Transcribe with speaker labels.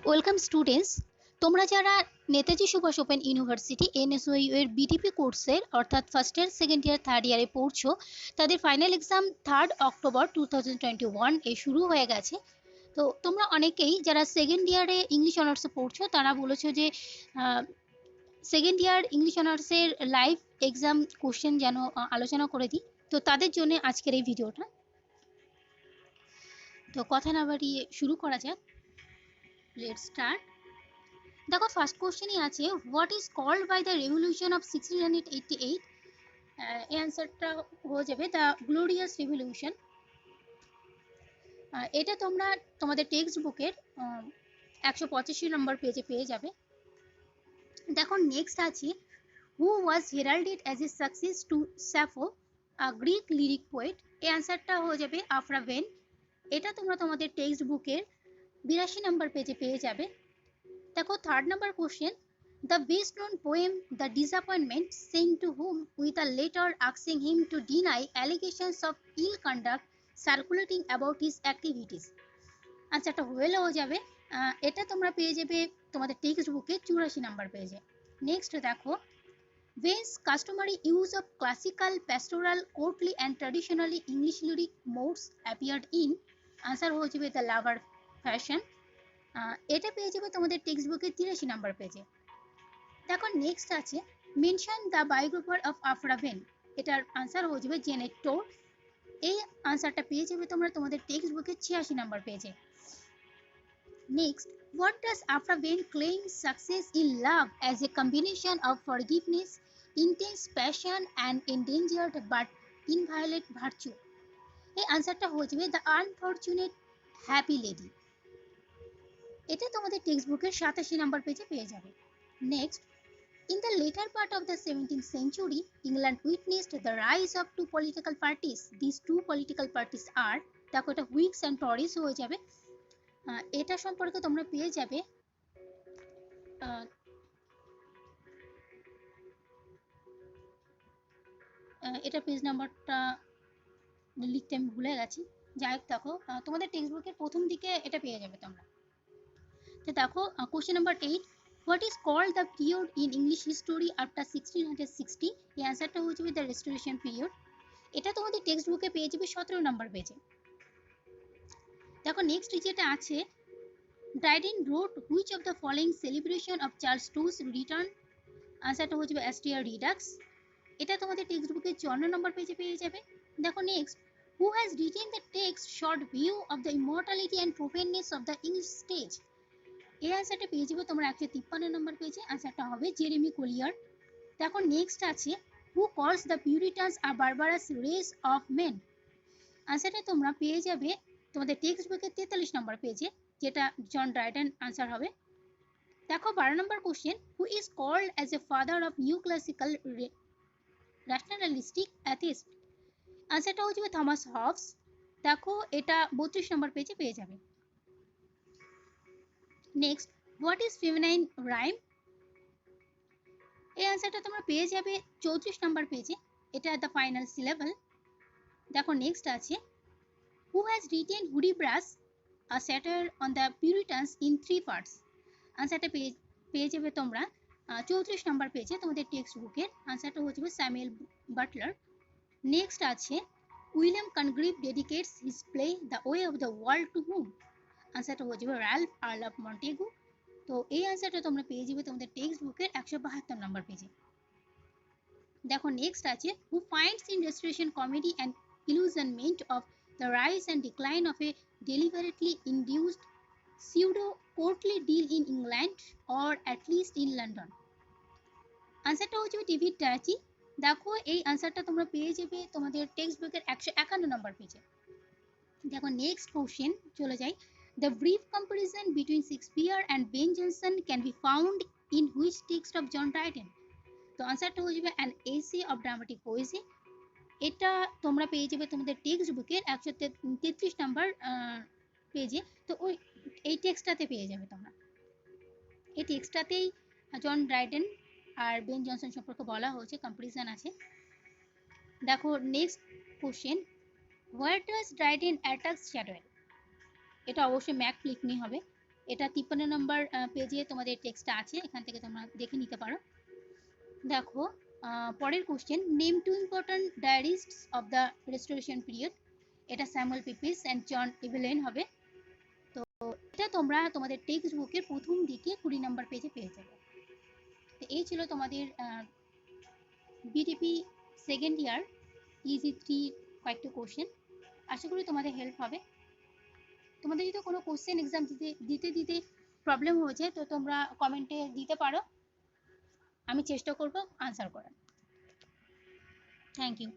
Speaker 1: Welcome students, তোমরা যারা Netaji Subhas open university NSU এর বিটিপি কোর্সের অর্থাৎ first year second year third ইয়ারে পড়ছো, তাদের ফাইনাল এক্সাম 3 অক্টোবর 2021 এ শুরু হয়ে গেছে। তো তোমরা অনেকেই যারা সেকেন্ড ইয়ারে ইংলিশ অনার্সে পড়ছো তারা বলেছো যে সেকেন্ড ইয়ার ইংলিশ অনার্সের লাইভ এক্সাম কোশ্চেন যেন আলোচনা করে দিই। তো তাদের জন্য আজকের এই ভিডিওটা। তো কথা না বাড়িয়ে শুরু করা যাক। Let's start. দেখো ফার্স্ট কোশ্চেনই আছে, what is called by the revolution of 1688। এই অ্যান্সারটা হয়ে যাবে দ্য গ্লোরিয়াস রেভলিউশন। এটা তোমরা তোমাদের টেক্সট বুকের 185 নম্বর পেজে পেয়ে যাবে। দেখো নেক্সট আছে, who was heralded as a successor to Sappho, Greek lyric poet. এই অ্যান্সারটা হয়ে যাবে আফরা ভেন। এটা তোমরা তোমাদের টেক্সট বুকের 82 নম্বর পেজে পেয়ে যাবে। দেখো third number question, the best known poem The Disappointment, sent to whom with a letter asking him to deny allegations of ill conduct circulating about his activities। আনসারটা হয়ে যাবে, এটা তোমরা পেয়ে যাবে তোমাদের টেক্সট বুকে 84 নাম্বার পেজে। নেক্সট দেখো, whence customary use of classical, pastoral, courtly and traditionally English lyric modes appeared in। Answer হয়ে যাবে দ্য লাভার ফ্যাশন। এটা পেয়ে যাবে তোমাদের টেক্সট বুকে 83 নাম্বার পেজে। দেখো নেক্সট আছে, mention the biographer of Aphra Behn. এটার আনসার হয়ে যাবে জেনেট টোর। এই আনসারটা পেয়ে যাবে তোমরা তোমাদের টেক্সট বুকে 86 নাম্বার পেজে। Next, what does Aphra Behn claim success in love as a combination of forgiveness, intense passion and endangered but inviolate virtue. এই আনসারটা হয়ে যাবে দ্য আনফরচুনেট হ্যাপি লেডি। এটা তোমাদের টেক্সট বুকের 87 নাম্বার পেজে পেয়ে যাবে। Next, in the later part of the 17th century, England witnessed the rise of two political parties. These two political parties are, দেখো এটা হুইগস অ্যান্ড টরিস হয়ে যাবে। এটা সম্পর্কে তোমরা পেয়ে যাবে এটা পেজ নাম্বারটা লিখতে আমি ভুলে গেছি। যাই হোক, দেখো তোমাদের টেক্সট বুকের প্রথম দিকে এটা পেয়ে যাবে তোমরা। তো দেখো question number 8, what is called the period in English history after 1660। এই অ্যান্সারটা হয়ে যাবে দ্য রেস্টোরেশন পিরিয়ড। এটা তোমাদের টেক্সট বুকে পেয়ে যাবে 17 নাম্বার পেজে। দেখো নেক্সট যেটা আছে, Dryden wrote which of the following celebration of Charles two's return. আনসারটা হয়ে যাবে অ্যাস্টিয়ার রিডাক্স। এটা তোমাদের টেক্সট বুকে 54 নম্বর পেজে পেয়ে যাবে। দেখো next, who has written the text short view of the immortality and profaneness of the English stage. এই অ্যান্সারটা পেয়ে যাবে তোমরা 153 নম্বর পেজে। আনসারটা হবে জেরেমি কোলিয়ার। দেখো নেক্সট আছে, who calls the Puritans a barbarous race of men. আনসারটা তোমরা পেয়ে যাবে তোমাদের টেক্সট বুকের 43 নম্বর পেজে, যেটা জন ড্রাইডেন আনসার হবে। দেখো 12 নম্বর question, who is called as a father of new classical rationalistic atheist. আনসারটা হয়ে যাবে থমাস হবস। দেখো এটা 32 নম্বর পেজে পেয়ে যাবে। Next, what is feminine rhyme. এই অ্যান্সারটা তোমরা পেয়ে যাবে 34 নম্বর পেজে, এটা দ্য ফাইনাল সিলেবল। দেখো নেক্সট আছে, who has written Hudibras a satire on the Puritans in 3 parts. আনসারটা পেয়ে যাবে তোমরা 34 নম্বর পেজে তোমাদের টেক্সট বুকের। আনসারটা হয়ে যাবে স্যামুয়েল বাটলার। নেক্সট আছে, William Congreve dedicates his play the way of the world to whom. আনসারটা হয়ে যাবে র্যালফ আর্ল অফ মন্টেগু। তো এই আনসারটা তোমরা পেয়ে যাবে তোমাদের টেক্সট বুকের 172 নম্বর পেজে। দেখো নেক্সট আছে, who finds in restoration comedy and illusionment of the rise and decline of a deliberately induced pseudo courtly deal in England or at least in London। আনসারটা হচ্ছে ডেভিড টাচি। দেখো এই আনসারটা তোমরা পেয়ে যাবে তোমাদের টেক্সট বুকের 151 নম্বর পেজে। দেখো নেক্সট কোশ্চেন চলে যাই, the brief comparison between Shakespeare and Ben Jonson can be found in which text of John Dryden. তো আনসারটা হয়ে যাবে অ্যান এসে অফ ড্রামাটিক পোয়েজি। এটা তোমরা পেয়ে যাবে তোমাদের টেক্সট বুকের 133 নাম্বার পেজে। তো এই টেক্সটটাতে পেয়ে যাবে তোমরা। এই টেক্সটটাতেই জন ড্রাইডেন আর বেন জনসন সম্পর্কে বলা হয়েছে, কম্পারিজন আছে। দেখো next question, where does Dryden attacks Shadwell. এটা অবশ্যই ম্যাক ফ্লিকনি হবে। এটা 53 নম্বর পেজে তোমাদের টেক্সটটা আছে, এখান থেকে তোমরা দেখে নিতে পারো। দেখো পরের question, name two important diarists of the restoration period. এটা Samuel Pepys and John Evelyn হবে। তো এটা তোমরা তোমাদের টেক্সট বুকের প্রথম দিকে 20 নম্বর পেজে পেয়ে যাবে। তো এই ছিল তোমাদের বিটিপি সেকেন্ড ইয়ার ইজি 3 কয়েকটা কোশ্চেন। আশা করি তোমাদের হেল্প হবে। তোমাদের যদি কোনো কোশ্চেন এক্সাম দিতে প্রবলেম হয়েছে তো তোমরা কমেন্টে দিতে পারো, আমি চেষ্টা করব আনসার করার। Thank you.